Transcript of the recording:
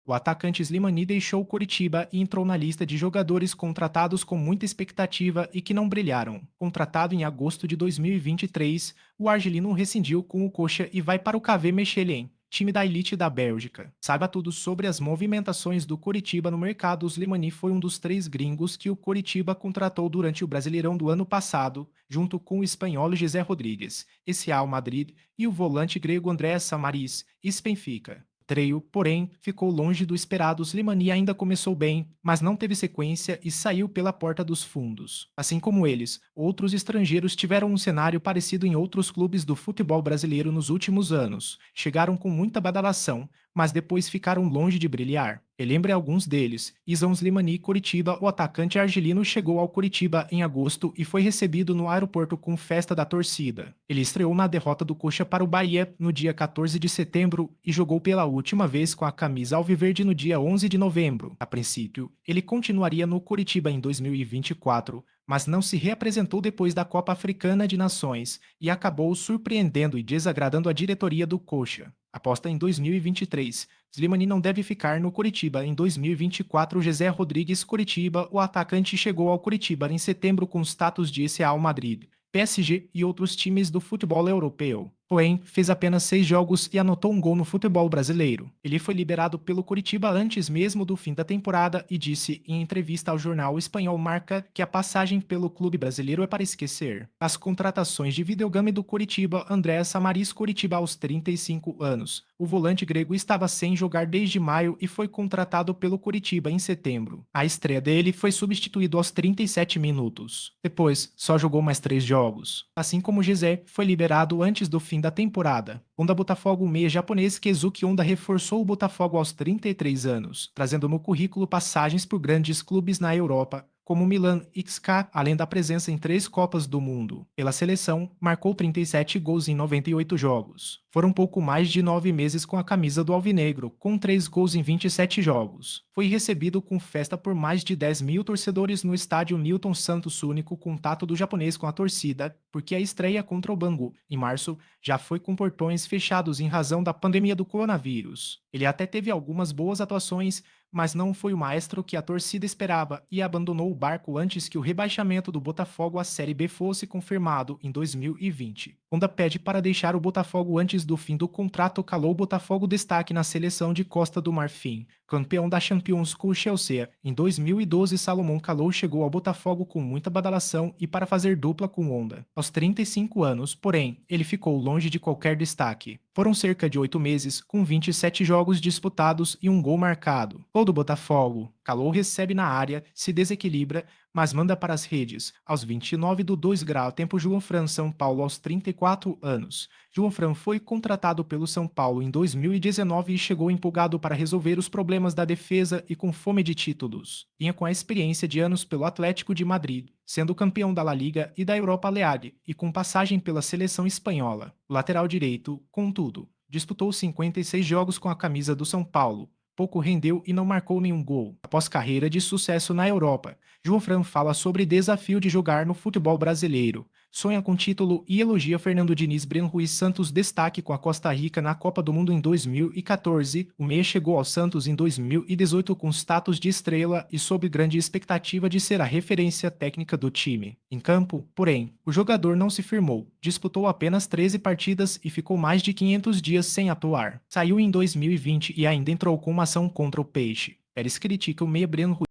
O atacante Slimani deixou o Coritiba e entrou na lista de jogadores contratados com muita expectativa e que não brilharam. Contratado em agosto de 2023, o argelino rescindiu com o Coxa e vai para o KV Mechelen, time da elite da Bélgica. Saiba tudo sobre as movimentações do Coritiba no mercado. O Slimani foi um dos 3 gringos que o Coritiba contratou durante o Brasileirão do ano passado, junto com o espanhol José Rodrigues, esse Real Madrid, e o volante grego André Samaris, ex-Benfica. Treio, porém, ficou longe do esperado. Slimani ainda começou bem, mas não teve sequência e saiu pela porta dos fundos. Assim como eles, outros estrangeiros tiveram um cenário parecido em outros clubes do futebol brasileiro nos últimos anos. Chegaram com muita badalação, mas depois ficaram longe de brilhar. Relembre alguns deles. Izão Slimani, Coritiba. O atacante argelino chegou ao Coritiba em agosto e foi recebido no aeroporto com festa da torcida. Ele estreou na derrota do Coxa para o Bahia no dia 14 de setembro e jogou pela última vez com a camisa alviverde no dia 11 de novembro. A princípio, ele continuaria no Coritiba em 2024, mas não se reapresentou depois da Copa Africana de Nações e acabou surpreendendo e desagradando a diretoria do Coxa. Aposta em 2023. Slimani não deve ficar no Coritiba. Em 2024, José Rodrigues, Coritiba. O atacante chegou ao Coritiba em setembro com status de Real Madrid, PSG e outros times do futebol europeu. Porém, fez apenas 6 jogos e anotou um gol no futebol brasileiro. Ele foi liberado pelo Coritiba antes mesmo do fim da temporada e disse em entrevista ao jornal espanhol Marca que a passagem pelo clube brasileiro é para esquecer. As contratações de videogame do Coritiba. André Samaris, Coritiba aos 35 anos. O volante grego estava sem jogar desde maio e foi contratado pelo Coritiba em setembro. A estreia dele foi substituído aos 37 minutos. Depois, só jogou mais 3 jogos. Assim como Gizé, foi liberado antes do fim da temporada. Honda Botafogo, o meia japonês Keisuke Honda reforçou o Botafogo aos 33 anos, trazendo no currículo passagens por grandes clubes na Europa, como Milan e XK, além da presença em 3 Copas do Mundo. Pela seleção, marcou 37 gols em 98 jogos. Foram pouco mais de 9 meses com a camisa do Alvinegro, com 3 gols em 27 jogos. Foi recebido com festa por mais de 10 mil torcedores no estádio Newton Santos. O único contato do japonês com a torcida, porque a estreia contra o Bangu, em março, já foi com portões fechados em razão da pandemia do coronavírus. Ele até teve algumas boas atuações, mas não foi o maestro que a torcida esperava e abandonou o barco antes que o rebaixamento do Botafogo à Série B fosse confirmado em 2020. Honda pede para deixar o Botafogo antes do fim do contrato. Calou o Botafogo destaque na seleção de Costa do Marfim. Campeão da Champions com o Chelsea, em 2012 Salomão Kalou chegou ao Botafogo com muita badalação e para fazer dupla com Honda. Aos 35 anos, porém, ele ficou longe de qualquer destaque. Foram cerca de 8 meses, com 27 jogos disputados e um gol marcado. Gol do Botafogo. Kalou recebe na área, se desequilibra, mas manda para as redes. Aos 29 do 2 grau, tempo João Fran, São Paulo aos 34 anos. João Fran foi contratado pelo São Paulo em 2019 e chegou empolgado para resolver os problemas da defesa e com fome de títulos. Vinha com a experiência de anos pelo Atlético de Madrid, sendo campeão da La Liga e da Europa League e com passagem pela seleção espanhola. O lateral direito, contudo, disputou 56 jogos com a camisa do São Paulo. Pouco rendeu e não marcou nenhum gol. Após carreira de sucesso na Europa, João Fran fala sobre desafio de jogar no futebol brasileiro. Sonha com título e elogia Fernando Diniz. Breno Ruiz Santos destaque com a Costa Rica na Copa do Mundo em 2014. O meia chegou ao Santos em 2018 com status de estrela e sob grande expectativa de ser a referência técnica do time. Em campo, porém, o jogador não se firmou. Disputou apenas 13 partidas e ficou mais de 500 dias sem atuar. Saiu em 2020 e ainda entrou com uma ação contra o Peixe. Pérez critica o meia Breno Ruiz.